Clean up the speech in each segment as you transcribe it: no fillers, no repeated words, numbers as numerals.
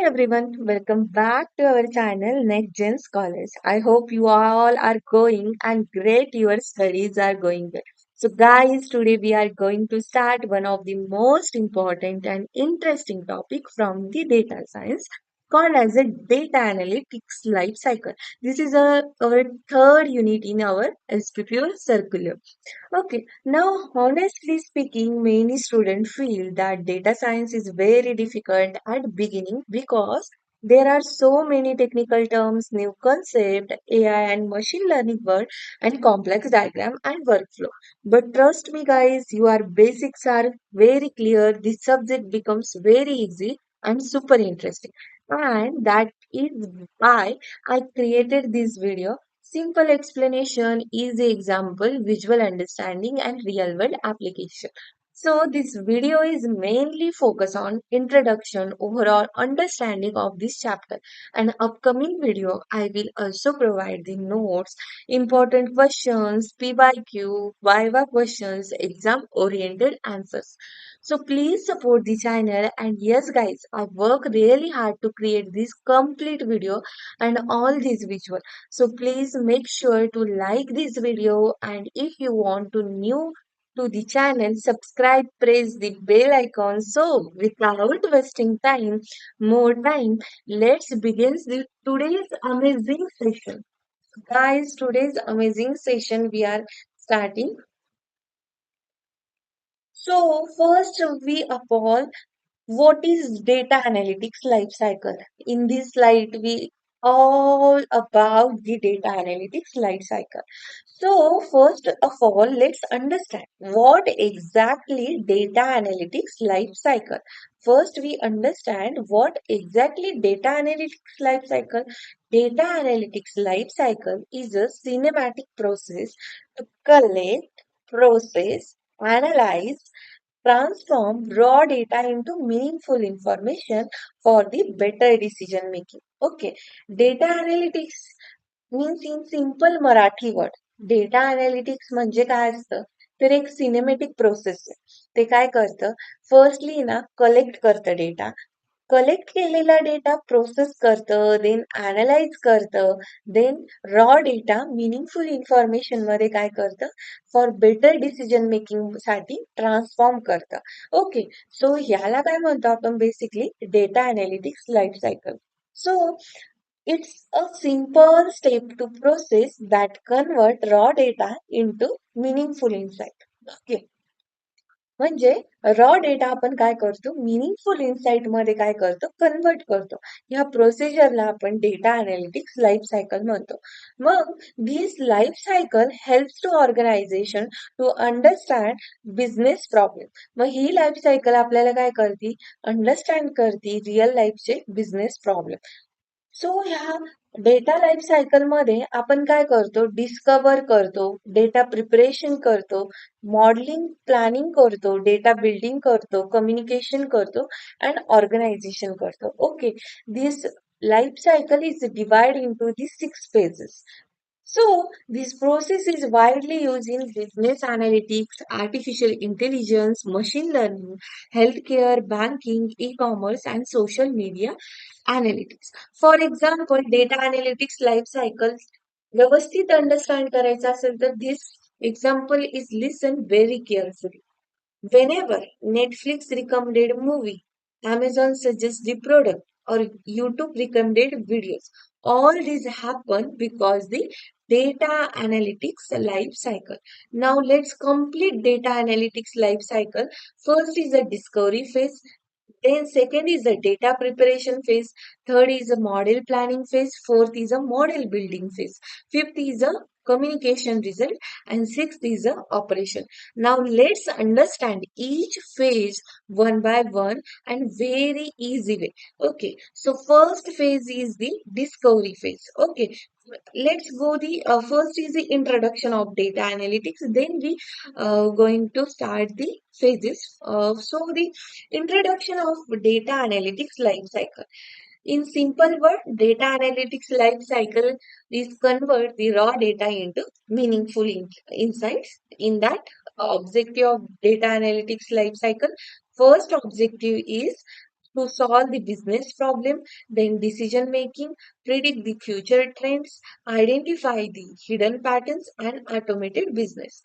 everyone, welcome back to our channel Next Gen Scholars. I hope you all are going and great your studies are going well. So guys, today we are going to start one of the most important and interesting topic from the data science called as a data analytics life cycle. This is our third unit in our SPPL circular. Okay, now honestly speaking, many students feel that data science is very difficult at beginning because there are so many technical terms, new concept, AI and machine learning word, and complex diagram and workflow. But trust me, guys, your basics are very clear. This subject becomes very easy and super interesting, and that is why I created this video. Simple explanation, easy example, visual understanding, and real world application. So, this video is mainly focused on introduction, overall understanding of this chapter. And upcoming video, I will also provide the notes, important questions, PYQ, Viva questions, exam oriented answers. So please support the channel. And yes, guys, I work really hard to create this complete video and all these visuals. So please make sure to like this video, and if you want to new to the channel, subscribe, press the bell icon. So without wasting more time, let's begin today's amazing session. Guys, today's amazing session we are starting. So first we upon what is data analytics life cycle? In this slide, we all about the data analytics life cycle. So first of all, let's understand what exactly data analytics life cycle. First, we understand what exactly data analytics life cycle. Data analytics life cycle is a cinematic process to collect, process, analyze, transform raw data into meaningful information for the better decision making. Okay, data analytics means in simple Marathi word, data analytics म्हणजे काय असतं तर एक cinematic process आहे. ते काय करतं, firstly ना कलेक्ट करतं डेटा, कलेक्ट केलेला डेटा प्रोसेस करतं, देन अनालाइज करतं, then raw data meaningful information मध्ये काय करतं, फॉर बेटर डिसिजन मेकिंग साठी ट्रान्सफॉर्म करतं. ओके, सो ह्याला काय म्हणतो आपण basically data analytics life cycle. So it's a simple step to process that convert raw data into meaningful insight. Okay. म्हणजे रॉ डेटा आपण काय करतो मिनिंगफुल इन्साइट मध्ये काय करतो कन्वर्ट करतो. ह्या प्रोसिजरला आपण डेटा अनालिटिक्स लाईफ सायकल म्हणतो. मग this life cycle helps to organization to understand business problem. मग ही लाईफ सायकल आपल्याला काय करते, अंडरस्टँड करते रिअल लाईफचे बिझनेस प्रॉब्लेम. सो ह्या डेटा लाईफ सायकल मध्ये आपण काय करतो, डिस्कवर करतो, डेटा प्रिपरेशन करतो, मॉडेलिंग प्लॅनिंग करतो, डेटा बिल्डिंग करतो, कम्युनिकेशन करतो अँड ऑर्गनायझेशन करतो. Okay, this life cycle is divided into the 6 phases. So, this process is widely used in business analytics, artificial intelligence, machine learning, healthcare, banking, e-commerce, and social media analytics. For example, data analytics life cycle व्यवस्थित understand करायचा असेल तर this example is listen very carefully. Whenever Netflix recommended movie, Amazon suggests the product, or YouTube recommended videos, all these happen because the data analytics life cycle. Now let's complete data analytics life cycle. First is the discovery phase. Then second is the data preparation phase. Third is a model planning phase. Fourth is a model building phase. Fifth is a communication result, and sixth is a operation. Now let's understand each phase one by one and very easy way. Okay, so first phase is the discovery phase. Okay, let's go the first is the introduction of data analytics. Then we going to start the phases. So the introduction of data analytics life cycle. In simple word, data analytics life cycle is convert the raw data into meaningful insights. In that objective of data analytics life cycle, first objective is to solve the business problem, then decision making, predict the future trends, identify the hidden patterns, and automated business.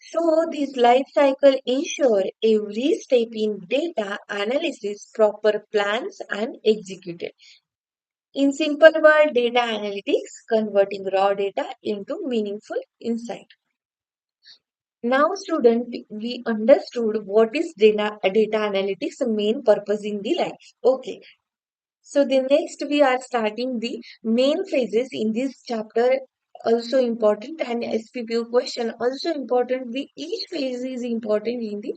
So this life cycle ensure every step in data analysis proper plans and executed. In simple word, data analytics converting raw data into meaningful insight. Now, student, we understood what is data analytics main purpose in the life. Okay. So the next we are starting the main phases in this chapter also important and SPPU question also important. The each phase is important in the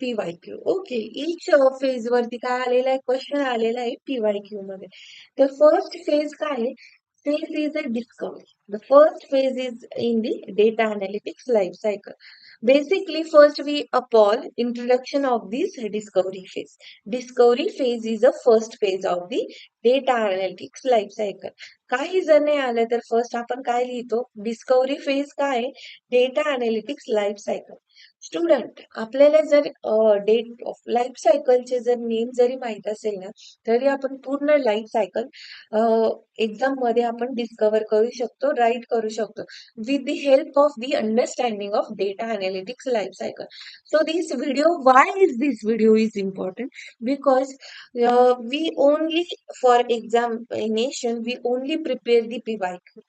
PYQ. Okay, each phase वरती काय आलेला आहे question आलेला आहे PYQ मध्ये. The first phase काय आहे? Phase is a discovery. The first phase is in the data analytics life cycle. Basically, first we appall introduction of this discovery phase. Discovery phase is the first phase of the data analytics life cycle. काही जर नाही आलं तर first आपण काय लिहितो discovery phase काय data analytics life cycle. Student आपल्याला जर डेट ऑफ लाईफ सायकलचे जर नेम जरी माहित असेल ना तरी आपण पूर्ण लाईफ सायकल एक्झाम मध्ये आपण डिस्कवर करू शकतो राईट करू शकतो with the help of the understanding of data analytics life cycle. So this video, why is this video is important? Because we only for examination we only prepare the PYQ.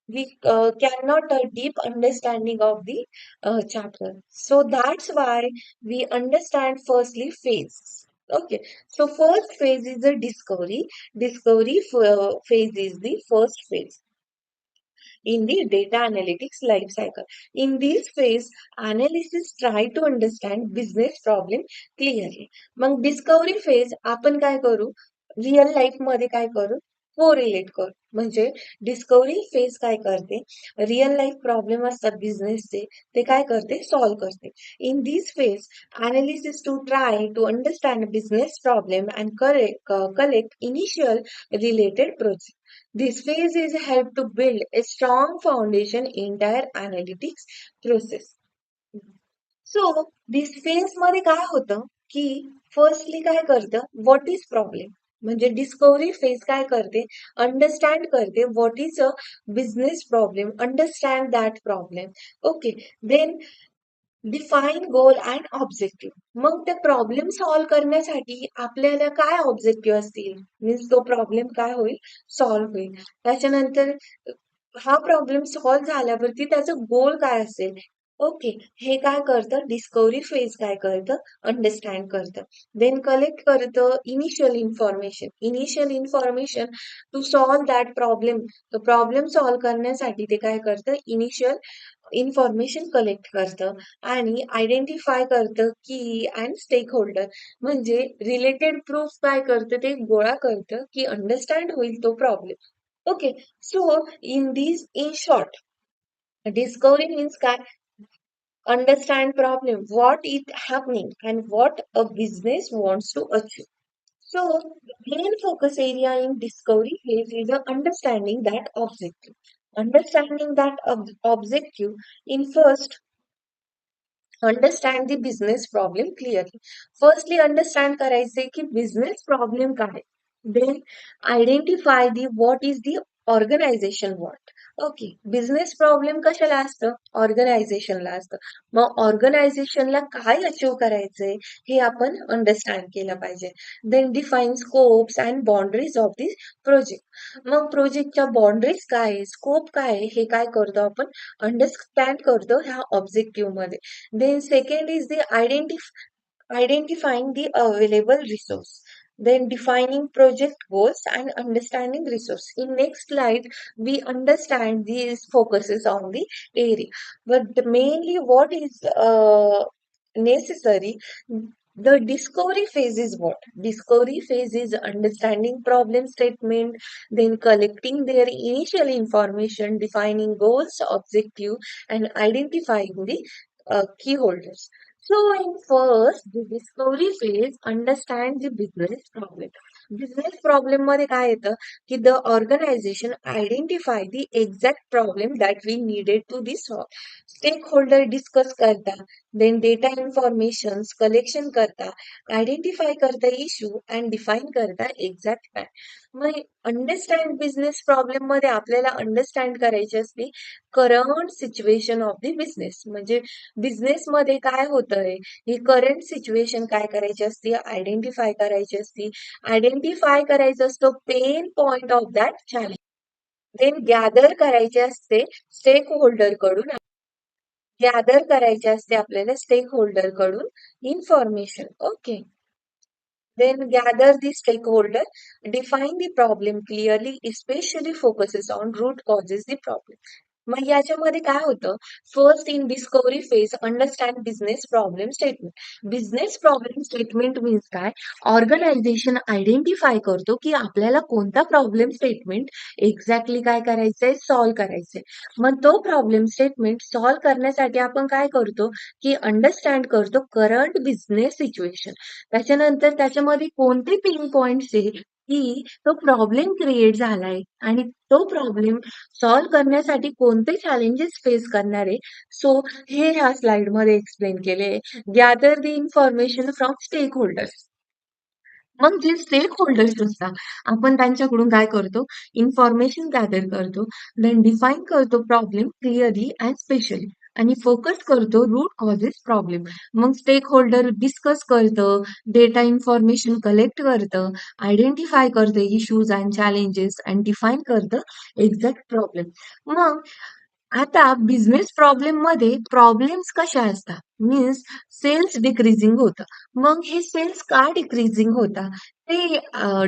We cannot a deep understanding of the chapter. So that's why we understand firstly phases. Okay, so first phase is the discovery. Phase is the first phase in the data analytics life cycle. In this phase, analysis try to understand business problem clearly. मग discovery phase आपण काय करू real life मध्ये काय करू correlate करू म्हणजे discovery phase काय करते रिअल लाईफ प्रॉब्लेम असतात बिझनेसचे ते काय करते सॉल्व्ह करते in this phase analysis to try to understand business problem and collect initial related project. This phase is help to build a strong foundation in entire analytics process. So this phase मध्ये काय होतं की firstly काय करतं what is problem म्हणजे discovery phase काय करते understand करते what is a business problem understand that problem okay then define goal and objective मग ते प्रॉब्लेम सॉल्व्ह करण्यासाठी आपल्याला काय ऑब्जेक्टिव्ह असतील मीन्स तो प्रॉब्लेम काय होईल सॉल्व्ह होईल त्याच्यानंतर हा प्रॉब्लेम सॉल्व्ह झाल्यावरती त्याचं गोल काय असेल ओके हे काय करतं डिस्कवरी फेज काय करतं अंडरस्टँड करतं देन कलेक्ट करतं initial information to solve that problem तो प्रॉब्लेम सॉल्व्ह करण्यासाठी ते काय करतं इनिशियल इन्फॉर्मेशन कलेक्ट करतं आणि आयडेंटिफाय करतं की अँड स्टेक होल्डर म्हणजे रिलेटेड प्रूफ काय करतं ते गोळा करतं की अंडरस्टँड होईल तो problem okay so in short discovery means काय understand problem what is happening and what a business wants to achieve. So the main focus area in discovery phase is a understanding that objective in first understand the business problem clearly. Firstly, understand करायचे की business problem काय आहे. Then identify the what is the organization want. Okay business problem कशाला असतं ऑर्गनायझेशनला असतं मग ऑर्गनायझेशनला काय achieve करायचंय हे आपण अंडरस्टँड केलं पाहिजे then define scopes and boundaries of this project मग प्रोजेक्टच्या बाउंड्रीज काय आहे स्कोप काय आहे हे काय करतो आपण अंडरस्टँड करतो ह्या ऑब्जेक्टिव्ह मध्ये then second is the identifying the available resource. Then defining project goals and understanding resource. In next slide, we understand these focuses on the area. But mainly what is necessary, the discovery phase is what? Discovery phase is understanding problem statement, then collecting their initial information, defining goals, objective, and identifying the key holders. So in first, the discovery phase, understand the business problem. Business problem मध्ये काय येतं की the organization identify the exact problem that we needed to be solved. Stakeholder discuss करतात then data informations collection करता, identify करता issue and define करता exact fact. मग understand business problem मध्ये आपल्याला अंडरस्टँड करायची असते current situation of the business, म्हणजे बिझनेस मध्ये काय होतंय ही करंट सिच्युएशन काय करायची असते, आयडेंटिफाय करायची असते. आयडेंटिफाय करायचं असतं pain point of that challenge. Then gather करायचे असते स्टेक होल्डर कडून, गॅदर करायचे असते आपल्याला स्टेक होल्डर कडून information. Okay. Then gather the stakeholder, define the problem clearly, especially focuses on root causes the problem. मग याच्यामध्ये काय होतं, first in discovery phase understand business problem statement. Business problem statement means काय, organisation identify करतो की आपल्याला कोणता problem statement exactly काय करायचंय, सॉल्व्ह करायचंय. मग तो प्रॉब्लेम स्टेटमेंट सॉल्व्ह करण्यासाठी आपण काय करतो की अंडरस्टँड करतो करंट बिझनेस सिच्युएशन. त्याच्यानंतर त्याच्यामध्ये कोणते पेन पॉइंट्स आहे की तो प्रॉब्लेम क्रिएट झालाय आणि तो प्रॉब्लेम सॉल्व्ह करण्यासाठी कोणते चॅलेंजेस फेस करणार आहे. सो हे ह्या स्लाइड मध्ये एक्सप्लेन केले. Gather the information from stakeholders. मग जे स्टेक होल्डर्स असतात आपण त्यांच्याकडून काय करतो, इन्फॉर्मेशन गॅदर करतो, देन डिफाईन करतो प्रॉब्लेम क्लिअरली अँड स्पेशली आणि फोकस करतो रूट कॉजेस प्रॉब्लेम. मग स्टेक होल्डर डिस्कस करतं, डेटा इन्फॉर्मेशन कलेक्ट करतं, आयडेंटिफाय करतं issues and challenges and define करतं एक्झॅक्ट प्रॉब्लेम. मग आता बिझनेस प्रॉब्लेम मध्ये प्रॉब्लेम्स कशा असतात, मीन्स सेल्स डिक्रीजिंग होतं. मग हे सेल्स का डिक्रीजिंग होता ते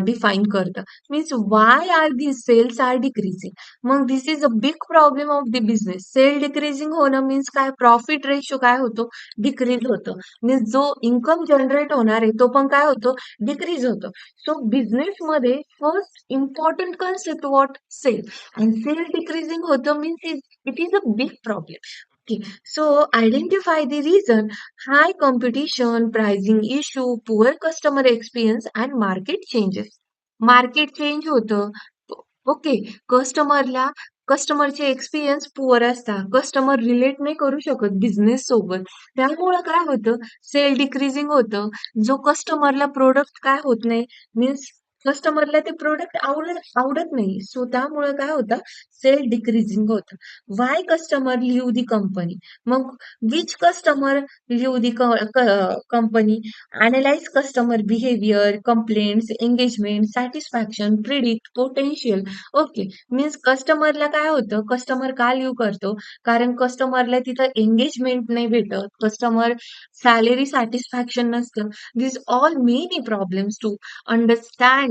डिफाईन करतं. Means why are the sales are decreasing. मग this is a big problem of the business. Sale decreasing होणं मीन्स काय, प्रॉफिट रेशो काय होतो, डिक्रीज होतो. मीन्स जो इन्कम जनरेट होणार आहे तो पण काय होतो, डिक्रीज होतो. सो बिझनेस मध्ये first important concept what, sale. And sale decreasing होतं means it is a big problem. Okay, so identify the reason: high competition, pricing issue, poor customer experience, and market changes. Market change होतं. Okay. कस्टमरला कस्टमरचे experience poor असतात, customer relate नाही करू शकत business सोबत. त्यामुळं काय होतं, सेल डिक्रीजिंग होतं. जो कस्टमरला प्रोडक्ट काय होत नाही, मीन्स कस्टमरला ते प्रोडक्ट आवडत नाही. सो त्यामुळे काय होतं, सेल डिक्रीजिंग होतं. Why customer leave the company. मग which customer leave the company, analyse customer behaviour, complaints, engagement, satisfaction, predict potential. Okay. Means कस्टमरला काय होतं, कस्टमर का लिव्ह करतो, कारण कस्टमरला तिथं एंगेजमेंट नाही भेटत, कस्टमर सॅलरी सॅटिस्फॅक्शन नसतं. This all many problems to understand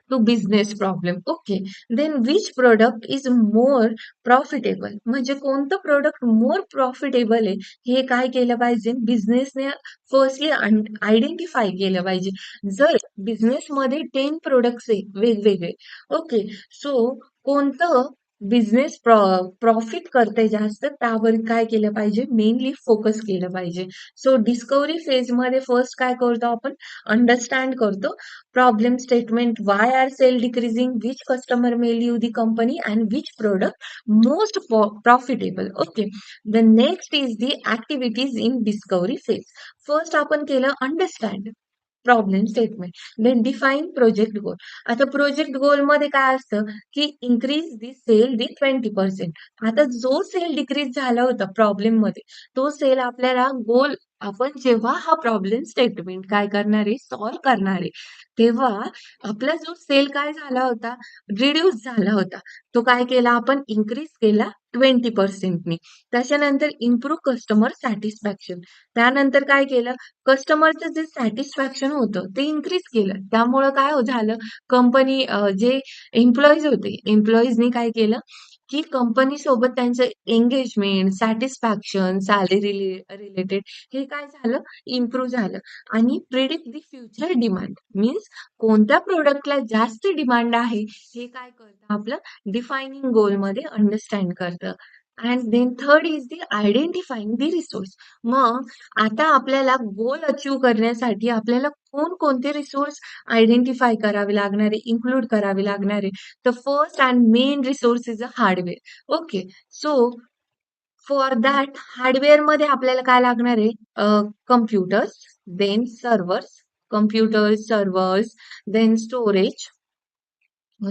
to business problem. Okay. Then which product is more profitable, म्हणजे कोणतं प्रोडक्ट मोर प्रॉफिटेबल आहे हे काय केलं पाहिजे, बिझनेसने फर्स्टली आयडेंटिफाय केलं पाहिजे. जर बिझनेसमध्ये 10 प्रोडक्ट्स आहे वेगवेगळे, ओके, सो कोणतं बिझनेस प्रॉफिट करते जास्त त्यावर काय केलं पाहिजे, मेनली फोकस केलं पाहिजे. सो डिस्कवरी फेज मध्ये फर्स्ट काय करतो आपण, अंडरस्टँड करतो problem statement, why are sale decreasing, which customer may leave the company, and which product most profitable. Okay. The next is the activities in discovery phase. First आपण केलं understand problem statement, then define project goal. आता project गोल मध्ये काय असतं की increase दी sale दी 20%. आता जो sale decrease झाला होता प्रॉब्लेम मध्ये, तो सेल आपल्याला गोल, आपण जेव्हा हा प्रॉब्लेम स्टेटमेंट काय करणार आहे, सॉल्व्ह करणार आहे, तेव्हा आपला जो सेल काय झाला होता, रिड्यूस झाला होता, तो काय केला आपण, इन्क्रीज केला 20%नी. त्याच्यानंतर इम्प्रूव्ह कस्टमर सॅटिस्फॅक्शन. त्यानंतर काय केलं, कस्टमरचं जे सॅटिस्फॅक्शन होतं ते इन्क्रीज केलं. त्यामुळं काय झालं, कंपनी जे एम्प्लॉईज होते, एम्प्लॉईजनी काय केलं, की कंपनी सोबत त्यांचं एंगेजमेंट, सॅटिस्फॅक्शन, सॅलरी रिलेटेड हे काय झालं, इम्प्रूव्ह झालं. आणि predict the future demand, means कोणत्या प्रोडक्टला जास्त डिमांड आहे हे काय करतं, आपलं डिफायनिंग गोलमध्ये अंडरस्टँड करतं. And then third is the identifying the resource. मग आता आपल्याला गोल अचीव्ह करण्यासाठी आपल्याला कोणकोणते रिसोर्स आयडेंटिफाय करावे लागणार आहे, इन्क्लूड करावे लागणार आहे. The first and main resource is a hardware. Okay, so for that हार्डवेअरमध्ये आपल्याला काय लागणार आहे? Computers, then servers, computers, servers, then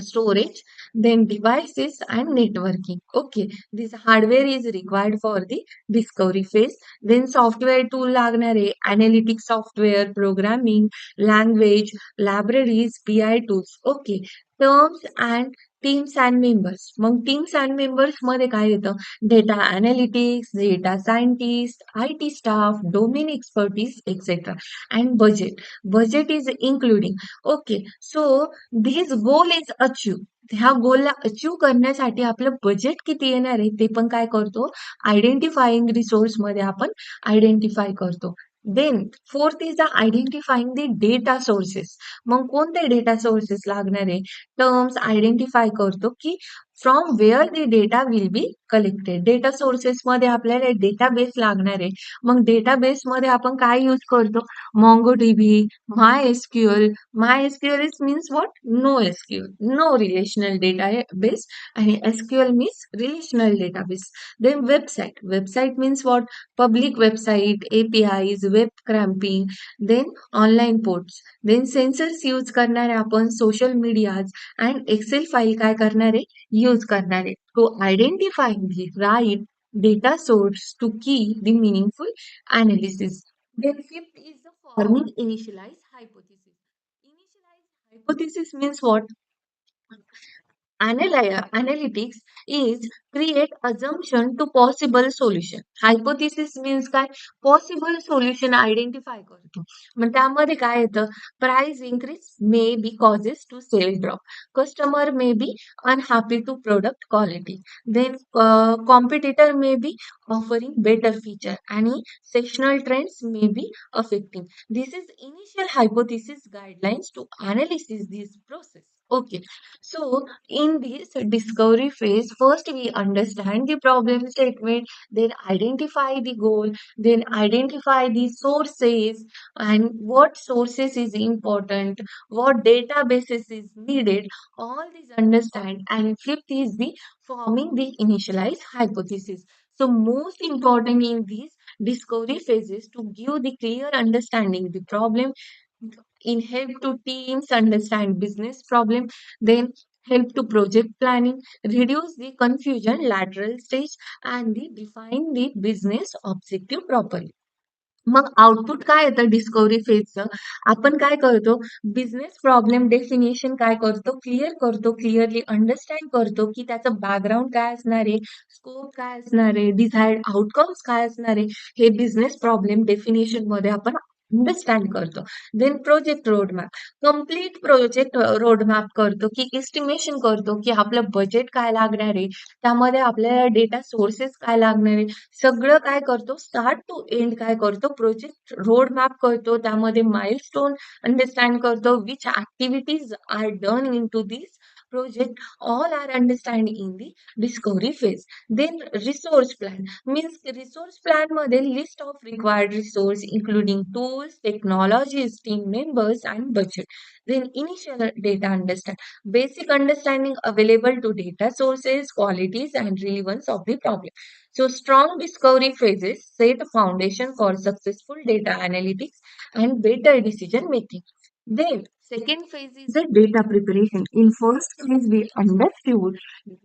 storage, then devices and networking. Okay, this hardware is required for the discovery phase. Then software tool lagnare, analytic software, programming, language, libraries, BI tools. Okay, terms and teams and members. मग teams and members मध्ये काय येतं? Data analytics, data scientist, IT staff, domain expertise, etc. And budget. Budget is including. Okay, so this goal is achieve. ह्या गोलला achieve करण्यासाठी आपलं budget किती येणार आहे ते पण काय करतो? आयडेंटिफाईंग रिसोर्स मध्ये आपण आयडेंटिफाय करतो. Then fourth is the identifying the data sources. मग कोणते डेटा सोर्सेस लागणार आहे? टर्म्स आयडेंटिफाय करतो की from where the data will be collected. Data sources मध्ये आपल्याला डेटाबेस लागणार आहे. मग डेटाबेस मध्ये आपण काय यूज करतो? MongoDB, MySQL. MySQL is means what? No SQL, no relational database, and SQL means relational database. Then website. Website means what? Public website, APIs, web cramping, then online ports. Then sensors use करणारे आपण social medias and Excel file काय करणारे? Use करणारे. To identify the right data source to key the meaningful analysis. Then fifth is the forming initialized hypothesis. Initialized hypothesis means what? Analytics is create assumption to possible solution. Hypothesis means काय? Possible solution identify करतो. मग त्यामध्ये काय येतं? Price increase may be causes to sale drop. Customer may be unhappy to product quality. Then competitor may be offering better feature. आणि sectional trends may be affecting. This is initial hypothesis guidelines to analysis this process. Okay. So in this discovery phase, first we understand the problem statement, then identify the goal, then identify the sources and what sources is important, what databases is needed, all these understand. And fifth is the forming the initialized hypothesis. So most important in these discovery phases to give the clear understanding the problem, in help to teams understand business problem, then help to project planning, reduce the confusion lateral stage, and the define the business objective properly. मग output काय येतं discovery फेजचं? आपण काय करतो? Business problem definition काय करतो? Clear करतो, clearly understand करतो की त्याचं बॅकग्राऊंड काय असणार आहे, स्कोप काय असणार आहे, डिझायर्ड आउटकम्स काय असणार आहे, हे बिझनेस प्रॉब्लेम डेफिनेशन मध्ये आपण अंडरस्टँड करतो. Then project roadmap. Complete project roadmap करतो की एस्टिमेशन करतो की आपलं बजेट काय लागणार आहे, त्यामध्ये आपल्याला डेटा सोर्सेस काय लागणार आहे, सगळं काय करतो? स्टार्ट टू एंड काय करतो? प्रोजेक्ट रोड मॅप करतो. त्यामध्ये माइलस्टोन अंडरस्टँड करतो. Which activities are done in to this project, all are understand in the discovery phase. Then resource plan means resource plan मध्ये list of required resource including tools, technologies, team members and budget. Then initial data understand, basic understanding available to data sources, qualities and relevance of the problem. So strong discovery phases set a foundation for successful data analytics and better decision making. Then second phase is the data preparation. In first phase we understood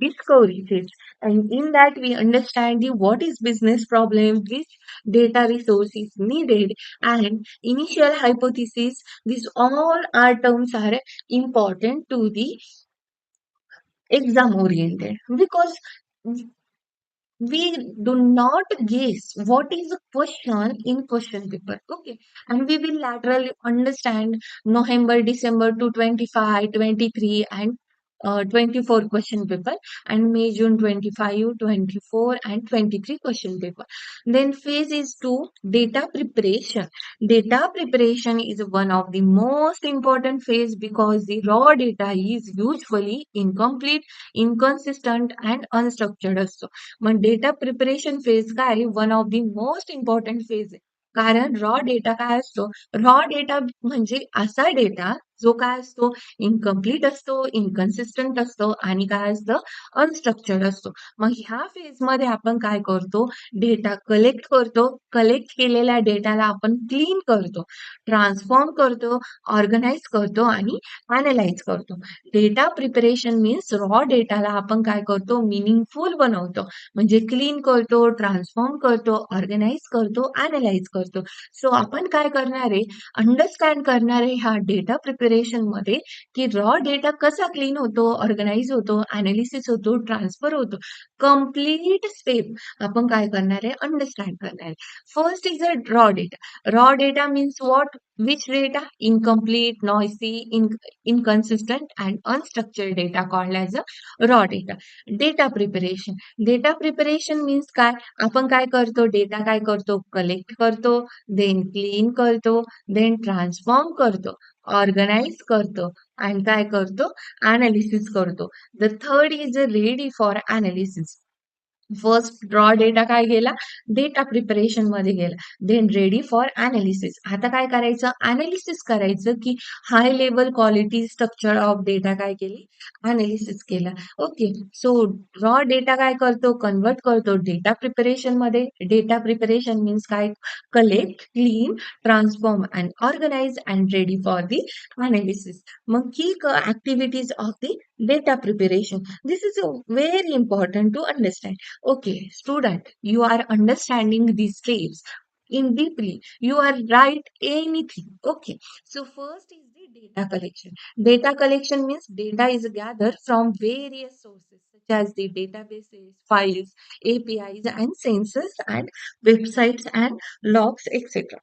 discovery phase, and in that we understand the what is business problem, which data resource is needed, and initial hypothesis. These all are terms are important to the exam oriented because we do not guess what is the question in question paper. Okay, and we will laterally understand November December to 25 23 and 24 question paper, and May June 25 24 and 23 question paper. Then phase is 2, data preparation. Data preparation is one of the most important phase because the raw data is usually incomplete, inconsistent and unstructured also. मग data preparation phase काय? One of the most important phase आहे. कारण raw data काय असतो? Raw data म्हणजे असा data जो काय असतो इनकम्प्लीट असतो, इनकन्सिस्टंट असतो आणि काय असतं अनस्ट्रक्चर्ड असतो. मग ह्या फेजमध्ये आपण काय करतो, डेटा कलेक्ट करतो. कलेक्ट केलेल्या डेटाला आपण क्लीन करतो, ट्रान्सफॉर्म करतो, ऑर्गनाइज करतो आणि अॅनलाइज करतो. डेटा प्रिपरेशन मीन्स रॉ डेटाला आपण काय करतो, मीनिंगफुल बनवतो. म्हणजे क्लीन करतो, ट्रान्सफॉर्म करतो, ऑर्गनाइज करतो, अॅनलाइज करतो. सो आपण काय करणार आहे, अंडरस्टँड करणार आहे ह्या डेटा प्रिपरेशनमध्ये की रॉ डेटा कसा क्लीन होतो, ऑर्गनाइज होतो, अनालिसिस होतो, ट्रान्सफर होतो. कंप्लीट स्टेप आपण काय करणार आहे, अंडरस्टँड करणार आहे. First is a raw data. Raw data means what? Which data? Incomplete, noisy, inconsistent, and unstructured data called as a raw data. Data preparation. Data preparation means काय? आपण काय करतो? डेटा काय करतो? कलेक्ट करतो, देन क्लीन करतो, then transform करतो, organise करतो आणि काय करतो? अनालिसिस करतो. The third is ready for analysis. First raw data काय गेला, डेटा प्रिपरेशन मध्ये गेला, देन रेडी फॉर अनालिसिस. आता काय करायचं, अनालिसिस करायचं की high level quality structure of data काय केली, अनालिसिस केला. ओके, सो रॉ डेटा काय करतो, कन्वर्ट करतो डेटा प्रिपरेशन मध्ये. डेटा प्रिपरेशन मीन्स काय, collect, clean, transform and organise and ready for the analysis. मग की activities of the data preparation. This is very important to understand. Okay, student, you are understanding these steps in deeply. You are right anything. Okay, so first is the data collection. Data collection means data is gathered from various sources such as the databases, files, APIs, and sensors and websites and logs, etc.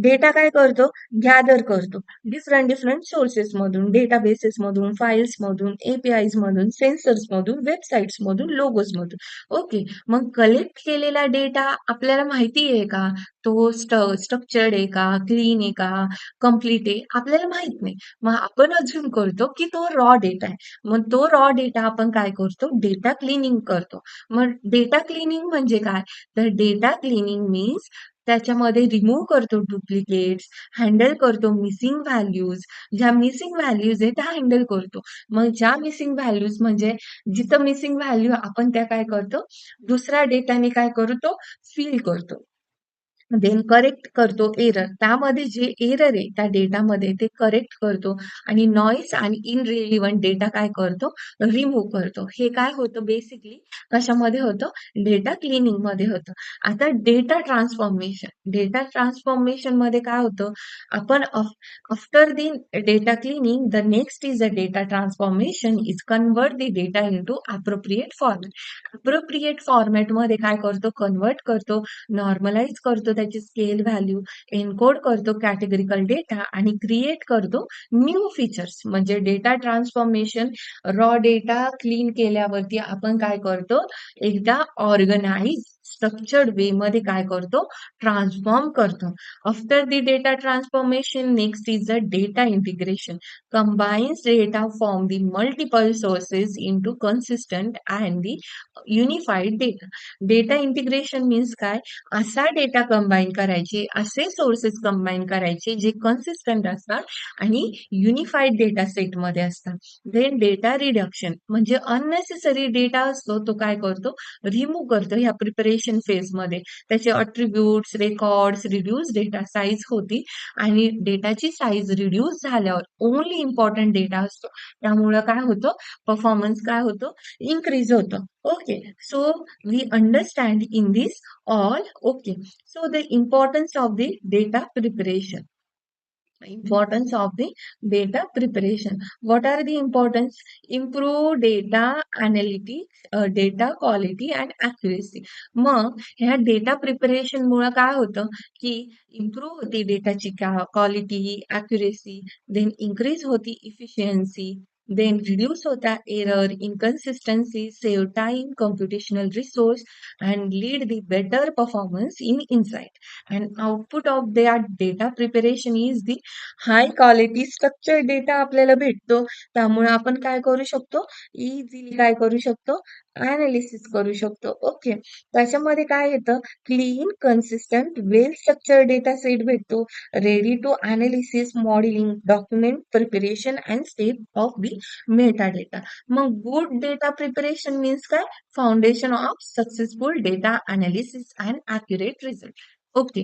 Data काय करतो, gather करतो different different sources मधून, databases मधून, files मधून, एपीआयज मधून, sensors मधून, websites मधून, logos मधून. ओके, मग कलेक्ट केलेला डेटा आपल्याला माहिती आहे का, तो स्ट्रक्चर्ड आहे का, क्लीन आहे का, कम्प्लीट आहे, आपल्याला माहित नाही. मग आपण अज्युम करतो की तो रॉ डेटा आहे. मग तो रॉ डेटा आपण काय करतो, डेटा क्लिनिंग करतो. मग डेटा क्लिनिंग म्हणजे काय, तर डेटा क्लिनिंग मीन्स त्याच्यामध्ये रिमूव्ह करतो डुप्लिकेट्स, हँडल करतो मिसिंग व्हॅल्यूज. ज्या मिसिंग व्हॅल्यूज आहे त्या हँडल करतो. मग ज्या मिसिंग व्हॅल्यूज म्हणजे जिथं मिसिंग व्हॅल्यू आपण त्या काय करतो, दुसऱ्या डेटाने काय करतो, फिल करतो. देन करेक्ट करतो एरर. त्यामध्ये जे एरर आहे त्या डेटामध्ये ते करेक्ट करतो आणि नॉईज आणि इनरिलिव्हंट डेटा काय करतो, रिमूव्ह करतो. हे काय होतं बेसिकली, कशामध्ये होतं, डेटा क्लिनिंग मध्ये होतं. आता डेटा ट्रान्सफॉर्मेशन. डेटा ट्रान्सफॉर्मेशन मध्ये काय होतं, आपण after the data cleaning the next is a data transformation is convert the data into appropriate format. Appropriate format मध्ये काय करतो, कन्वर्ट करतो, नॉर्मलाइज करतो त्याची स्केल व्हॅल्यू, एन्कोड करतो कॅटेगरिकल डेटा आणि क्रिएट करतो न्यू फीचर्स. म्हणजे data transformation, raw data clean केल्यावरती आपण काय करतो, एकदा ऑर्गनाइज स्ट्रक्चर्ड वे मध्ये काय करतो, ट्रान्सफॉर्म करतो. After the data transformation next is the data integration. combines data from the multiple sources into consistent and the unified data. Data integration means काय, असा डेटा कंबाईन करायचे, असे सोर्सेस कंबाईन करायचे जे कन्सिस्टंट असतात आणि युनिफाईड डेटा सेट मध्ये असतात. देन डेटा रिडक्शन म्हणजे अननेसेसरी डेटा असतो तो काय करतो, रिमूव्ह करतो ह्या प्रिपरेशन फेज मध्ये. त्याचे attributes, records, reduce data size होती आणि डेटाची साईज रिड्यूस झाल्यावर ओनली इम्पॉर्टंट डेटा असतो, त्यामुळे काय होतं, परफॉर्मन्स काय होतो, इन्क्रीज होतं. Okay, so we understand in this all. Okay, so the importance of the data preparation. Importance of the data preparation. What are the importance? Improve data analytics, data quality and accuracy. मग ह्या data preparation मुळे काय होतं की improve होती डेटाची quality, accuracy, then increase होती efficiency, then reduce होता error, inconsistency, save time, computational resource, and lead the better performance in insight. And output of that data preparation is the high quality structured data आपल्याला भेटतो. त्यामुळे आपण काय करू शकतो, easily काय करू शकतो, अनालिसिस करू शकतो. ओके. त्याच्यामध्ये काय येतं? Clean, consistent, well structured data set भेटतो. Ready to analysis, modelling, document preparation and step of the meta data. मग गुड डेटा प्रिपरेशन मीन्स काय? Foundation of successful data analysis and accurate result. Okay.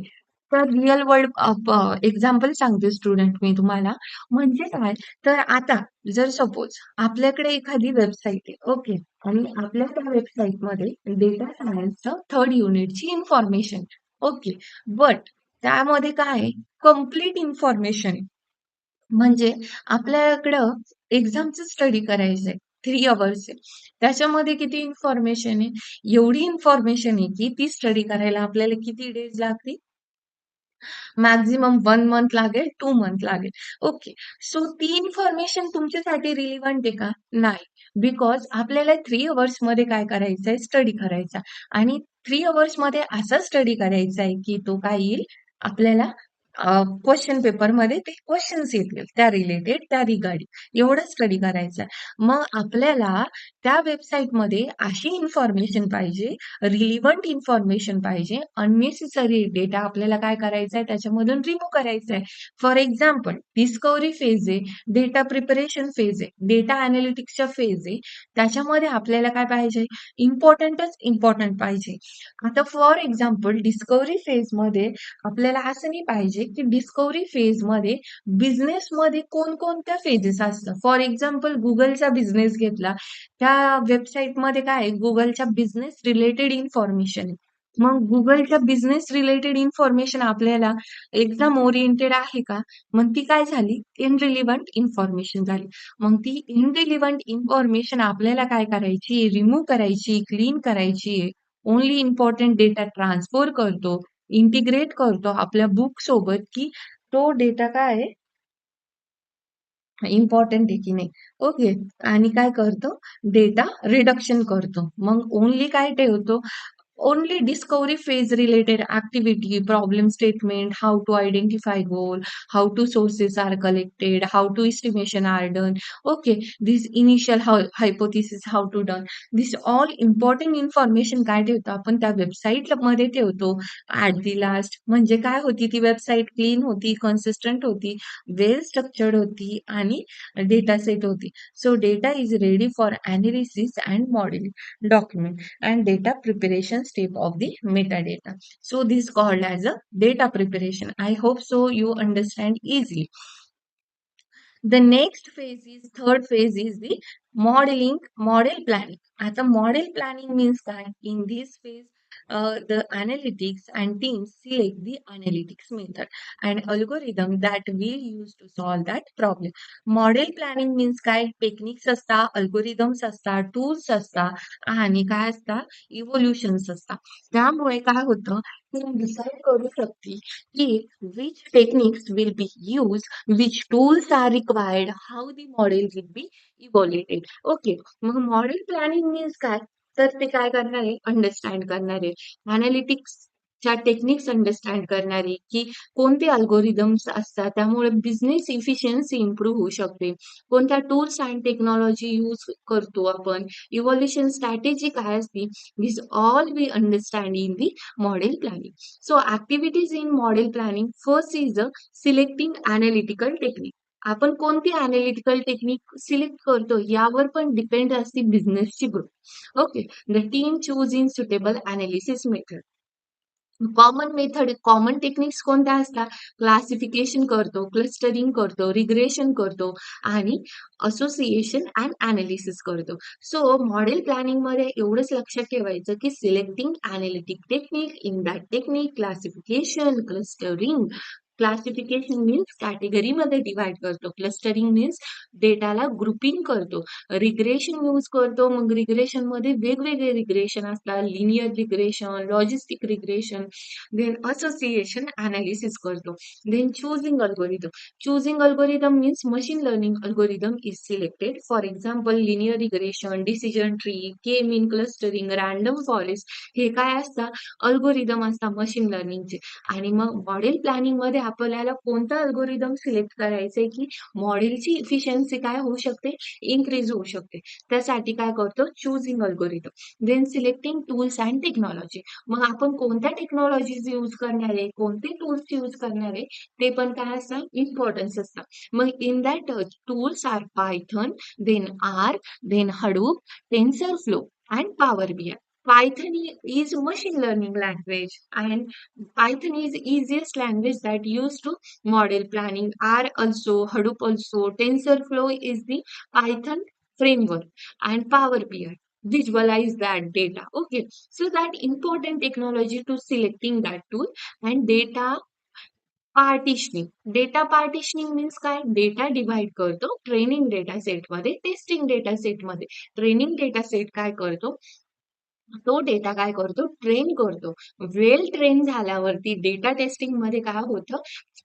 तर real world example सांगते student मी तुम्हाला. म्हणजे काय? तर आता जर सपोज आपल्याकडे एखादी वेबसाईट आहे. ओके. आणि आपल्या त्या वेबसाईटमध्ये डेटा सायन्सचं थर्ड युनिटची इन्फॉर्मेशन. ओके. बट त्यामध्ये काय आहे? कंप्लीट इन्फॉर्मेशन आहे. म्हणजे आपल्याकडं एक्झामचं स्टडी करायचंय. 3 अवर्स आहे. त्याच्यामध्ये किती इन्फॉर्मेशन आहे? एवढी इन्फॉर्मेशन आहे की ती स्टडी करायला आपल्याला किती डेज लागतील? मॅक्सिमम 1 मंथ लागेल, 2 मंथ लागेल. ओके. सो ती इन्फॉर्मेशन तुमच्यासाठी रिलेव्हंट आहे का? नाही. बिकॉज आपल्याला 3 अवर्समध्ये काय करायचंय? स्टडी करायचा आणि 3 अवर्समध्ये असा स्टडी करायचा आहे, की तो काय येईल? आपल्याला क्वेशन पेपरमध्ये ते क्वेशन्स येतील त्या रिलेटेड, त्या रिगार्डिंग एवढा स्टडी करायचा. मग आपल्याला त्या वेबसाईटमध्ये अशी इन्फॉर्मेशन पाहिजे, रिलेव्हंट इन्फॉर्मेशन पाहिजे. अननेसेसरी डेटा आपल्याला काय करायचा आहे त्याच्यामधून रिमूव्ह करायचा आहे. फॉर एक्झाम्पल डिस्कव्हरी फेज आहे, डेटा प्रिपरेशन फेज आहे, डेटा अनालिटिक्सच्या फेज आहे. त्याच्यामध्ये आपल्याला काय पाहिजे? इम्पॉर्टंटच इम्पॉर्टंट पाहिजे. आता फॉर एक्झाम्पल डिस्कव्हरी फेजमध्ये आपल्याला असं नाही पाहिजे, की डिस्कव्हरी फेजमध्ये बिझनेसमध्ये कोणकोणत्या फेजेस असतात. फॉर एक्झाम्पल Googleचा बिझनेस घेतला. त्या वेबसाईटमध्ये काय आहे? Googleच्या बिझनेस रिलेटेड इन्फॉर्मेशन आहे. मग Googleच्या बिझनेस रिलेटेड इन्फॉर्मेशन आपल्याला एक्झाम ओरिएंटेड आहे का? मग ती काय झाली? इनरिलिव्हंट इन्फॉर्मेशन झाली. मग ती इनरिलिव्हंट इन्फॉर्मेशन आपल्याला काय करायची? रिमूव्ह करायची, क्लीन करायची आहे. ओन्ली इम्पोर्टंट डेटा ट्रान्सफर करतो, इंटिग्रेट करतो आपल्या बुक सोबत, की तो डेटा काय आहे? इम्पॉर्टंट आहे की नाही. ओके. आणि काय करतो? डेटा रिडक्शन करतो. मग ओन्ली काय ठेवतो? Only discovery phase related activity, problem statement, how to identify goal, how to sources are collected, how to estimation are done. Okay, this initial hypothesis how to done. This all important information काय ठेवतो आपण त्या website मध्ये ठेवतो. At the last म्हणजे काय होती ती वेबसाईट? क्लीन होती, कन्सिस्टंट होती, वेल स्ट्रक्चर्ड होती आणि डेटा सेट होती. So data is ready for analysis and modelling, document and data preparation step of the metadata. So this is called as a data preparation. I hope so you understand easily. The next phase is third phase is the modeling, model planning. आता model planning means काय? In this phase, the analytics and teams select the analytics method and algorithm that will use to solve that problem. Model planning means काय? Techniques असतात, algorithms असतात, tools असतात आणि काय असतात? इव्होल्युशन्स असतात. त्यामुळे काय होतं? ती डिसाईड करू शकते की which techniques will be used, which tools are required, how the model will be evaluated. Okay. मग मॉडेल प्लॅनिंग मीन्स काय? तर ते काय करणार आहे? अंडरस्टँड करणार आहे. अनालिटिक्सच्या टेक्निक्स अंडरस्टँड करणार आहे, की कोणते अल्गोरिदम्स असतात, त्यामुळे बिझनेस इफिशियन्सी इम्प्रूव्ह होऊ शकते. कोणत्या टूल्स अँड टेक्नॉलॉजी यूज करतो आपण, इव्होल्युशन स्ट्रॅटेजी काय असते, this all we understand in the model planning. So activities in model planning, first is selecting analytical technique. आपण कोणती अनालिटिकल टेक्निक सिलेक्ट करतो यावर पण डिपेंड असते बिझनेसची growth. Okay. The team choose in suitable analysis method. Common techniques कोणत्या असतात? Classification करतो, क्लस्टरिंग करतो, रिग्रेशन करतो आणि असोसिएशन अँड अनालिसिस करतो. सो मॉडेल प्लॅनिंग मध्ये एवढंच लक्षात ठेवायचं की selecting analytic technique, in that technique classification, clustering. Classification means कॅटेगरीमध्ये डिवाइड करतो, क्लस्टरिंग मीन्स डेटाला ग्रुपिंग करतो, रिग्रेशन यूज करतो. मग रिग्रेशन मध्ये वेगवेगळे रिग्रेशन असतात, linear regression, logistic regression, then association analysis करतो. Then choosing algorithm. Choosing algorithm means machine learning algorithm is selected. For example, linear regression, decision tree, k-mean clustering, random forest हे काय असतात? Algorithm असतात machine लर्निंगचे. आणि मग model planning मध्ये आपल्याला कोणतं अल्गोरिदम सिलेक्ट करायचंय की मॉडेलची इफिशियन्सी काय होऊ शकते, इन्क्रीज होऊ शकते. त्यासाठी काय करतो, choosing algorithm, then selecting tools and technology. मग आपण कोणत्या टेक्नॉलॉजीज यूज करणार आहे, कोणते टूल्स यूज करणार आहे, ते पण काय असतं, इम्पॉर्टन्स असतं. मग in that tools are Python, then R, then Hadoop, TensorFlow, and Power BI. Python is machine learning language, and Python is easiest language that used to model planning. R also, Hadoop also, TensorFlow is the Python framework, and Power BI visualize that data. Okay, so that important technology to selecting that tool. And data partitioning. Data partitioning means काय, data divide करतो training data सेटमध्ये, testing data सेटमध्ये. Training data set काय करतो, तो data काय करतो, train करतो. वेल ट्रेन झाल्यावरती डेटा टेस्टिंग मध्ये काय होतं,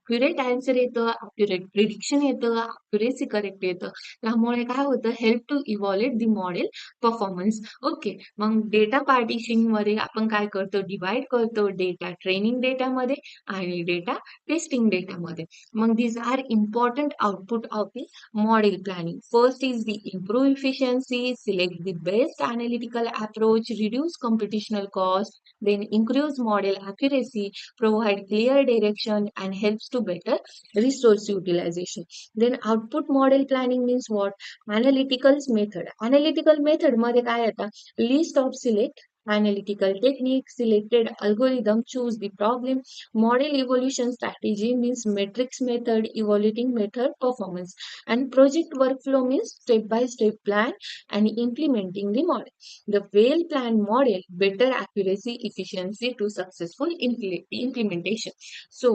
अक्युरेट आन्सर येतं, अक्युरेट प्रिडिक्शन येतं, अक्युरेसी करेक्ट येतं. त्यामुळे काय होतं, help to evaluate the model performance. Okay, मग डेटा पार्टिशनिंग मध्ये आपण काय करतो, डिवाइड करतो डेटा ट्रेनिंग डेटामध्ये आणि डेटा टेस्टिंग डेटामध्ये. मग these are important output of the model planning. First is the improve efficiency, select the best analytical approach, reduce computational cost, then increase model accuracy, provide clear direction, and helps to better resource utilization. Then output model planning means what? Analytical method. Analytical method मध्ये काय येतं? List of select analytical technique, selected algorithm, choose the problem. Model evolution strategy means matrix method, evaluating method performance. And project workflow means step by step plan and implementing the model. The well planned model, better accuracy, efficiency to successful implementation. So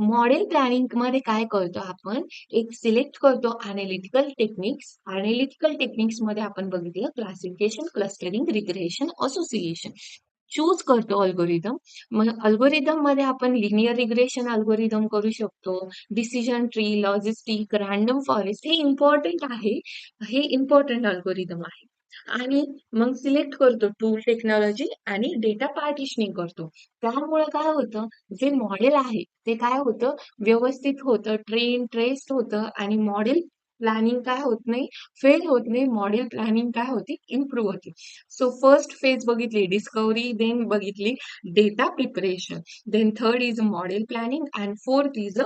model planning मध्ये काय करतो आपण, एक select करतो analytical techniques मध्ये आपण बघितलं classification, clustering, regression, association. Choose करतो अल्गोरिदम. मग अल्गोरिदम मध्ये आपण लिनियर रिग्रेशन अल्गोरिदम करू शकतो, decision tree, logistic, random forest. हे इम्पॉर्टंट आहे, हे इम्पॉर्टंट अल्गोरिदम आहे. आणि मग सिलेक्ट करतो टूल, टेक्नॉलॉजी आणि डेटा पार्टिशनिंग करतो. त्यामुळे काय होतं, जे मॉडेल आहे ते काय होतं, व्यवस्थित होतं, ट्रेन ट्रेस्ड होतं आणि मॉडेल प्लॅनिंग काय होत नाही, फेल होत नाही. मॉडेल प्लॅनिंग काय होती, इम्प्रूव्ह होती. सो फर्स्ट फेज बघितली डिस्कवरी, देन बघितली data preparation, then third is model planning and fourth is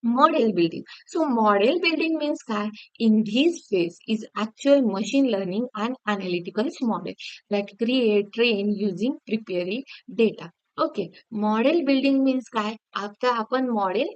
model building. So model building means काय? In this phase is actual machine learning and analytical model that create, train using preparing data. Okay, model building means काय? आता आपण model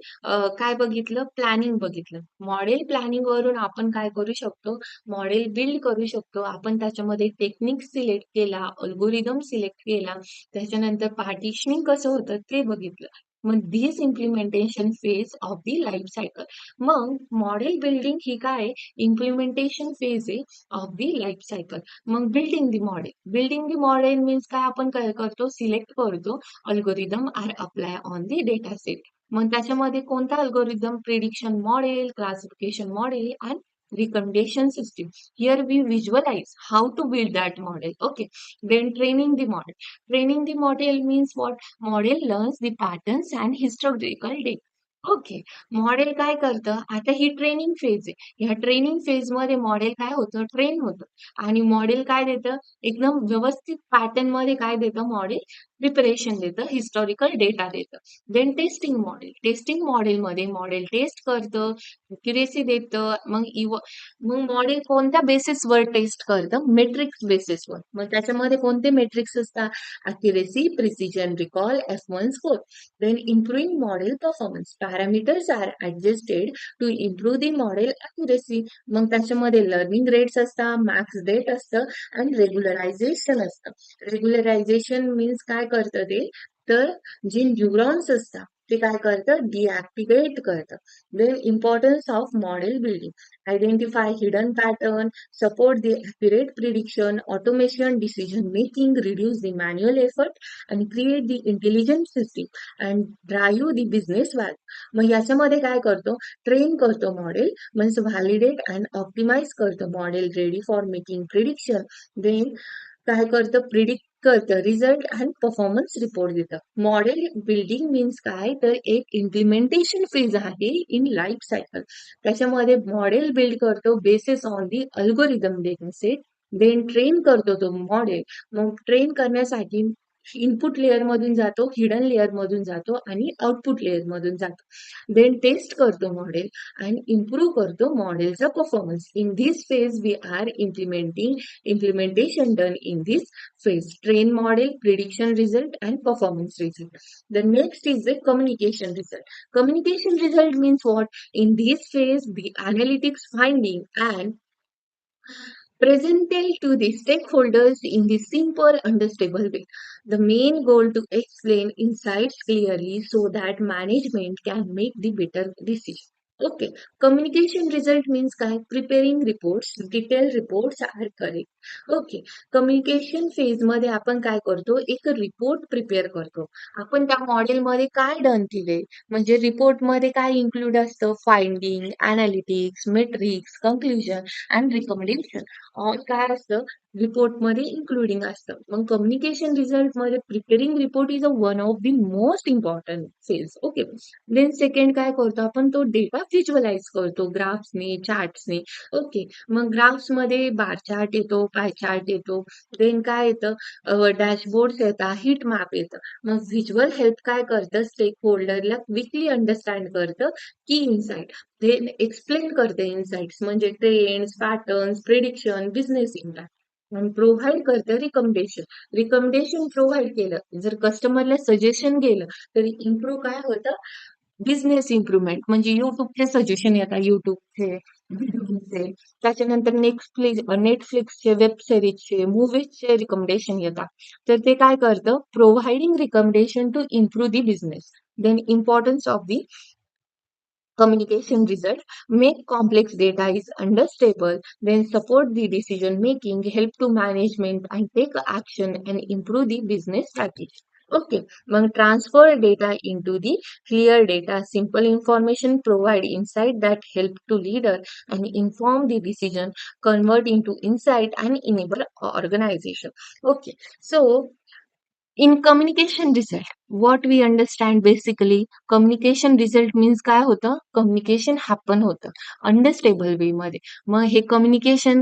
काय बघितलं, planning बघितलं. Model planning वरून आपण काय करू शकतो, मॉडेल बिल्ड करू शकतो. आपण त्याच्यामध्ये टेक्निक सिलेक्ट केला, अल्गोरिदम सिलेक्ट केला, त्याच्यानंतर पार्टिशनिंग कसं होतं ते बघितलं. मग this implementation phase of the life cycle. मग मॉडेल बिल्डिंग ही काय, इम्प्लिमेंटेशन फेज आहे ऑफ द लाईफ सायकल. मग बिल्डिंग द मॉडेल मीन्स काय, आपण काय करतो, सिलेक्ट करतो algorithm are apply on the data set. मग त्याच्यामध्ये कोणता algorithm, prediction model, classification model आणि recommendation system. Here we visualize how to build that model. Okay, then training the model. Training the model means what? Model learns the patterns and historical data. Okay, model काय करतं, आता ही training phase आहे. ह्या training phase मध्ये model काय होतं, train होतं आणि मॉडेल काय देतं, एकदम व्यवस्थित पॅटर्न मध्ये काय देतं मॉडेल, प्रिपरेशन देतं, हिस्टॉरिकल डेटा देतं. देन टेस्टिंग मॉडेलमध्ये मॉडेल टेस्ट करतं, अक्युरेसी देतं. मग मॉडेल कोणत्या बेसिसवर टेस्ट करतं, मेट्रिक्स बेसिसवर. मग त्याच्यामध्ये कोणते मेट्रिक्स असतात, accuracy, precision, recall, F1 score. Then improving model performance. Parameters are adjusted to improve the model accuracy. मग त्याच्यामध्ये लर्निंग रेट्स असतात, मॅक्स डेट असतं आणि रेग्युलरायझेशन असतं. रेग्युलरायझेशन मीन्स काय करतं ते, तर जे न्यूरॉन्स असतात ते काय करतं, डिॲक्टिव्हेट करतं. Then importance of model building. Identify hidden pattern, support the accurate prediction, automation, decision making, reduce the manual effort, and create the intelligent system and drive the business value. मग याच्यामध्ये काय करतो, train करतो model, म्हणजे validate and optimise करतो model, ready for making prediction. Then काय करतं, predict करतं रिझल्ट आणि परफॉर्मन्स रिपोर्ट देतं. मॉडेल बिल्डिंग मीन्स काय तर एक इम्प्लिमेंटेशन फेज आहे इन लाईफ सायकल. त्याच्यामध्ये मॉडेल बिल्ड करतो basis on the algorithm data set. Then train करतो तो मॉडेल. मग ट्रेन करण्यासाठी इनपुट लेअर मधून जातो, हिडन लेअर मधून जातो आणि आउटपुट लेअर मधून जातो. देन टेस्ट करतो मॉडेल आणि इम्प्रूव्ह करतो मॉडेलचा performance. In this phase we are implementation done in this phase: train model, prediction result, and performance result. The next is the communication result. Communication result means what? In this phase, the analytics finding and presented to the stakeholders in the simple, understandable way. The main goal to explain insights clearly so that management can make the better decision. Okay, communication result means काय? Preparing reports, detailed reports are correct. Okay, communication phase मध्ये आपण काय करतो? एक report prepare करतो. आपण त्या मॉडेलमध्ये काय डन केले, म्हणजे रिपोर्ट मध्ये काय इन्क्लूड असतं? Finding, analytics, metrics, conclusion and recommendation. काय असतं रिपोर्टमध्ये इन्क्लुडिंग असतं. मग कम्युनिकेशन रिझल्ट मध्ये preparing report is a one of the most important phase. Okay, then second काय करतो आपण? तो डेटा व्हिज्युअलाइज करतो ग्राफ्सने, चार्ट्सने. ओके, मग ग्राफ्स मध्ये बार चार्ट येतो, पाय चार्ट येतो. देन काय येतं? डॅशबोर्ड येतात, हिट मॅप येतं. मग व्हिज्युअल हेल्प काय करतं? स्टेक होल्डरला क्विकली अंडरस्टँड करतं की इन्साइट. देन एक्सप्लेन करते इन्साइट्स म्हणजे trends, patterns, prediction, business impact. आणि प्रोव्हाइड करते रिकमेंडेशन. रिकमेंडेशन प्रोव्हाइड केलं, जर कस्टमरला सजेशन गेलं तरी इम्प्रूव्ह काय होतं? Business improvement. म्हणजे युट्यूबचे सजेशन येतात, युट्यूबचे, व्हिडिओचे. त्याच्यानंतर नेटफ्लिक्सचे, वेब सिरीजचे, मूवीजचे रिकमेंडेशन येतात. तर ते काय करतं? Providing recommendation to improve the business. Then importance of the communication result: make complex data is understandable, then support the decision making, help to management and take action and improve the business strategy. Okay, mग transfer data into the clear data, simple information, provide insight that help to leader and inform the decision, convert into insight and enable organization. Okay, so in communication result, what we understand basically, communication result means काय होतं? Communication happen होतं understandable way मध्ये. मग हे communication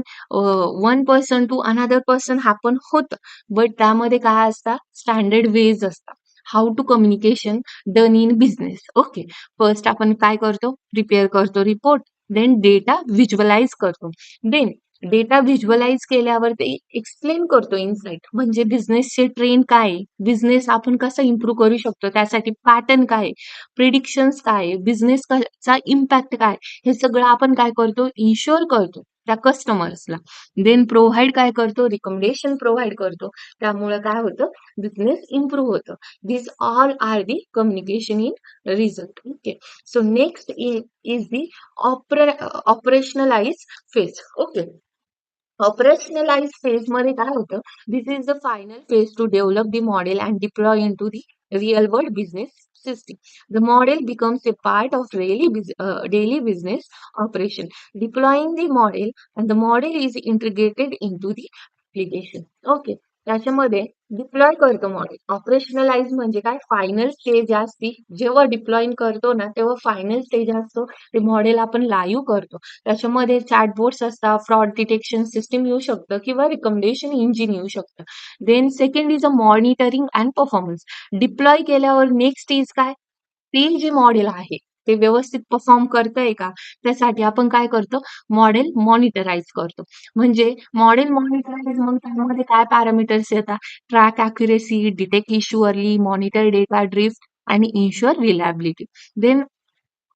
one person to another person happen होतं, but त्यामध्ये काय असतात? स्टँडर्ड वेज असतात. How to communication done in business. Okay, first आपण काय करतो? प्रिपेअर करतो रिपोर्ट. देन डेटा व्हिज्युअलाइज करतो. देन डेटा व्हिज्युअलाइज केल्यावर ते एक्सप्लेन करतो इनसाइट, म्हणजे बिझनेसचे ट्रेंड काय आहे, बिझनेस आपण कसा इम्प्रूव्ह करू शकतो, त्यासाठी पॅटर्न काय आहे, प्रिडिक्शन्स काय आहे, बिझनेसचा इम्पॅक्ट काय, हे सगळं आपण काय करतो? इन्शुअर करतो त्या कस्टमर्सला. देन प्रोव्हाइड काय करतो? रिकमेंडेशन प्रोव्हाइड करतो. त्यामुळे काय होतं? बिझनेस इम्प्रूव्ह होतं. This all are the communication in result. Okay, so next is the operationalize phase. Okay, operationalize phase मध्ये काय होतं? This is the final phase to develop the model and deploy in to the real world business system. The model becomes a part of daily business operation. Deploying the model and the model is integrated into the application. Okay. त्याच्यामध्ये deploy करतो model. Operationalise म्हणजे काय? Final stage असते. जेव्हा deploying करतो ना, तेव्हा final stage असतो. ते मॉडेल आपण लाईव्ह करतो. त्याच्यामध्ये चॅटबोट्स असतात, फ्रॉड डिटेक्शन सिस्टीम येऊ शकतं किंवा रिकमेंडेशन इंजिन येऊ शकतं. Then second is a monitoring and performance. Deploy केल्यावर नेक्स्ट इज काय? ते जे मॉडेल आहे ते व्यवस्थित परफॉर्म करतंय का, त्यासाठी आपण काय करतो? मॉडेल मॉनिटराइज करतो. म्हणजे मॉडेल मॉनिटराइज, मग त्यामध्ये काय पॅरामीटर्स येतात? Track accuracy, detect issue early, monitor data drift आणि ensure reliability. Then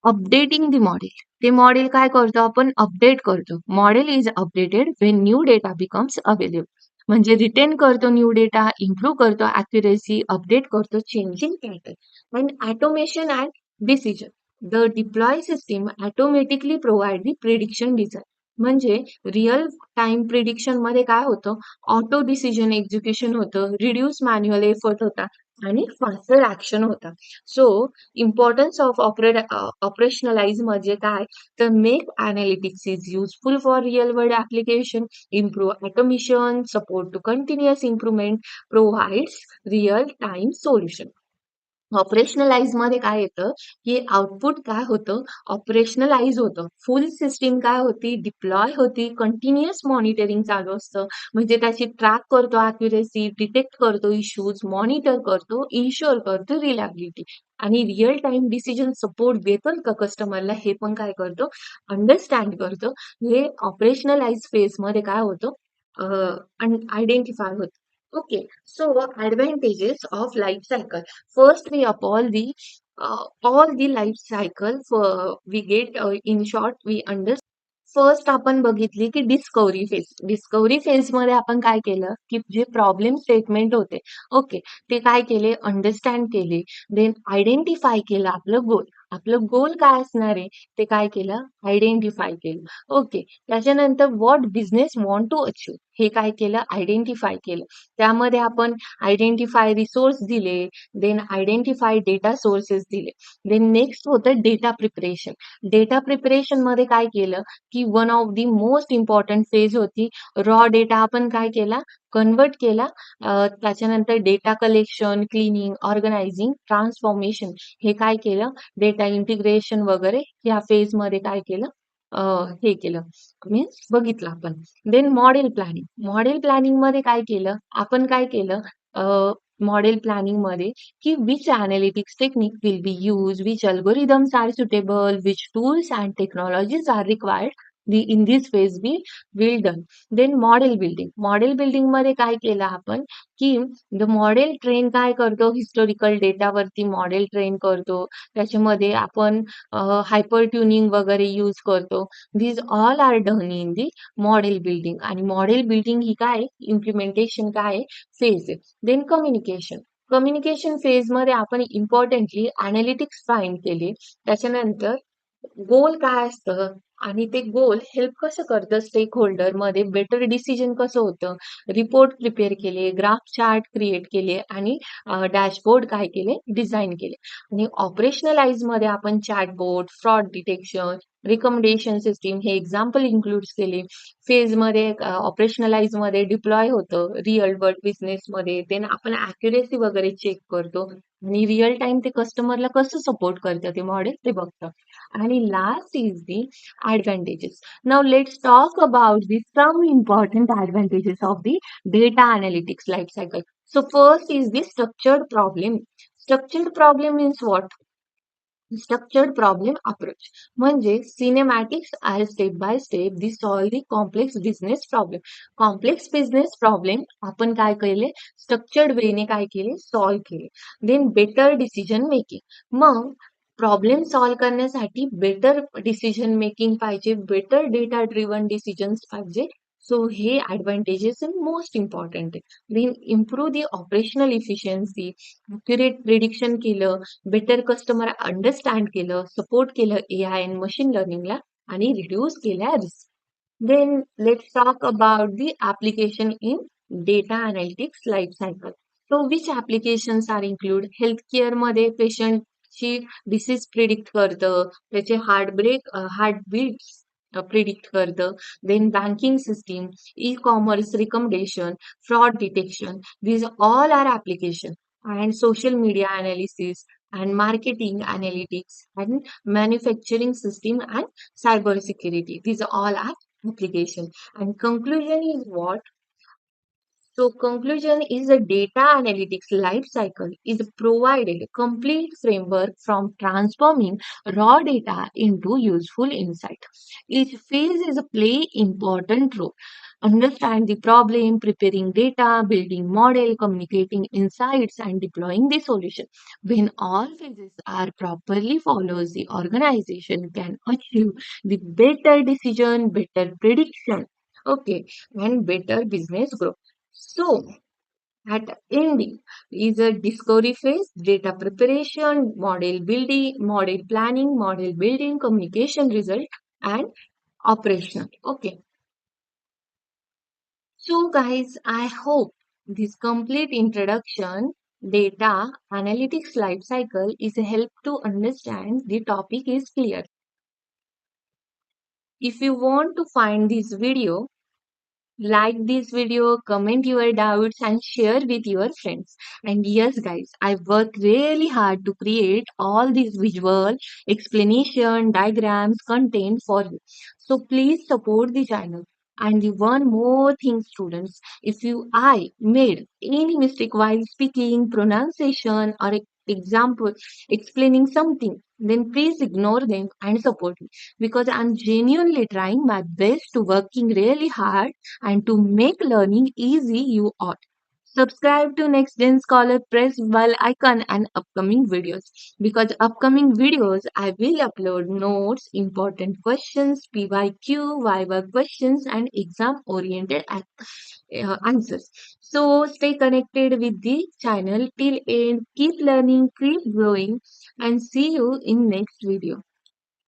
updating the model. ते मॉडेल काय करतो? आपण अपडेट करतो. Model is updated when new data becomes available. म्हणजे रिटेन करतो न्यू डेटा, इम्प्रूव्ह करतो अॅक्युरेसी, अपडेट करतो changing pattern and automation and decision. The deploy system automatically provide the prediction design. म्हणजे रिअल टाइम प्रिडिक्शन मध्ये काय होतं? Auto decision execution होतं, reduce manual effort होता, आणि फास्टर ऍक्शन होता. सो इम्पॉर्टन्स ऑफ ऑपरेशनलाइज म्हणजे काय, तर make analytics is useful for real world application, improve automation, support to continuous improvement, provides real time solution. Operationalise मध्ये काय येतं, की आउटपुट काय होतं, ऑपरेशनलाइज होतं. फुल सिस्टीम काय होती, डिप्लॉय होती, कंटिन्युअस मॉनिटरिंग चालू असतं. म्हणजे त्याची ट्रॅक करतो अॅक्युरेसी, डिटेक्ट करतो इश्यूज, मॉनिटर करतो, इन्शुअर करतो रिलॅबिलिटी, आणि रिअल टाइम डिसिजन सपोर्ट देतो का कस्टमरला हे पण काय करतो, अंडरस्टँड करतो. हे ऑपरेशनलाइज फेज मध्ये काय होतं, आयडेंटिफाय होतं. Okay, so advantages of life cycle. First, we upon the all the life cycle for we get in short we understand. First आपण बघितली की डिस्कव्हरी फेज. डिस्कव्हरी फेज मध्ये आपण काय केलं, की जे प्रॉब्लेम स्टेटमेंट होते, ओके, ते काय केले, अंडरस्टँड केले. देन आयडेंटिफाय केलं आपलं गोल. आपलं गोल काय असणार आहे ते काय केलं, आयडेंटिफाय केलं. ओके, त्याच्यानंतर what business want to achieve हे काय केलं, आयडेंटिफाय केलं. त्यामध्ये आपण आयडेंटिफाय रिसोर्स दिले, देन आयडेंटिफाय डेटा सोर्सेस दिले. देन नेक्स्ट होतं डेटा प्रिपरेशन. डेटा प्रिपरेशन मध्ये काय केलं, की one of the most important phase होती. रॉ डेटा आपण काय केला, कन्वर्ट केला. त्याच्यानंतर data collection, cleaning, organising, transformation हे काय केलं, डेटा इंटिग्रेशन वगैरे या फेज मध्ये काय केलं, अ, हे केलं, मीन्स बघितलं आपण. Then model planning. Model planning मध्ये काय केलं, आपण काय केलं, मॉडेल प्लॅनिंग मध्ये की which analytics technique will be used, which algorithms are suitable, which tools and technologies are required. In this phase we will done. Then model building. Model building मध्ये काय केलं आपण, की द मॉडेल ट्रेन काय करतो, historical डेटावरती model train करतो. त्याच्यामध्ये आपण हायपर ट्युनिंग वगैरे यूज करतो. these all are done in the model building. आणि मॉडेल बिल्डिंग ही काय, इम्प्लिमेंटेशन काय फेज आहे. Then communication. कम्युनिकेशन फेज मध्ये आपण इम्पॉर्टंटली अनालिटिक्स फाइंड केले. त्याच्यानंतर गोल काय असतं आणि ते गोल हेल्प कसं करतं स्टेक होल्डर मध्ये, बेटर डिसिजन कसं होतं, रिपोर्ट प्रिपेअर केले, ग्राफ चार्ट क्रिएट केले, आणि डॅशबोर्ड काय केले, डिझाईन केले. आणि ऑपरेशनलाइज मध्ये आपण चॅटबोर्ड, फ्रॉड डिटेक्शन, रिकमेंडेशन सिस्टीम हे एक्झाम्पल इन्क्लूड केले. फेज मध्ये ऑपरेशनलाइज मध्ये डिप्लॉय होतं रिअल वर्ल्ड बिझनेस मध्ये, देन आपण अॅक्युरेसी वगैरे चेक करतो, आणि रिअल टाइम ते कस्टमरला कसं सपोर्ट करतं ते मॉडेल ते बघतं. आणि last is the advantages. Now let's talk about the some important advantages of the data analytics life cycle. So first is the structured problem. Structured problem means what? Structured problem approach. म्हणजे cinematics are step by step the solve the complex business problem. Complex business problem आपण काय केले, structured way ने काय केले, solve केले. Then better decision making. मग problem solve करण्यासाठी बेटर डिसिजन मेकिंग पाहिजे, बेटर डेटा ड्रिव्हन डिसिजन्स पाहिजे. सो हे ऍडव्हान्टेजेस मोस्ट इम्पॉर्टंट आहे. Then improve the operational efficiency, accurate prediction केलं, बेटर कस्टमर अंडरस्टँड केलं, सपोर्ट केलं AI आणि मशीन लर्निंगला, आणि रिड्यूस केल्या risk. Then let's talk about the application in data analytics life cycle. So which applications are include, health care मध्ये पेशंटची disease predict करतं, त्याचे हार्टबीट प्रिडिक्ट करतं. Then banking system, e commerce recommendation, fraud detection, these all are application. And social media analysis and marketing analytics and manufacturing system and cyber security, these all are application. And conclusion is what? So conclusion is a data analytics life cycle is provided complete framework from transforming raw data into useful insight. Each phase is a play important role. Understand the problem, preparing data, building model, communicating insights, and deploying the solution. When all phases are properly followed, the organization can achieve the better decision, better prediction, okay, and better business growth. So, at ending is a discovery phase, data preparation, model planning, model building, communication result, and operational. Okay. So, guys, I hope this complete introduction Data analytics life cycle is a help to understand the topic is clear. If you want to find this video, like this video, comment your doubts, and share with your friends. And yes, guys, I work really hard to create all these visual explanation, diagrams, content for you. So please support the channel. And the one more thing, students, if you I made any mistake while speaking, pronunciation, or example explaining something, then please ignore them and support me because I'm genuinely trying my best to working really hard and to make learning easy, you ought. Subscribe to Next Gen Scholar, press bell icon and upcoming videos. Because upcoming videos, I will upload notes, important questions, PYQ, Viva questions, and exam-oriented answers. So stay connected with the channel till end. Keep learning, keep growing, and see you in next video.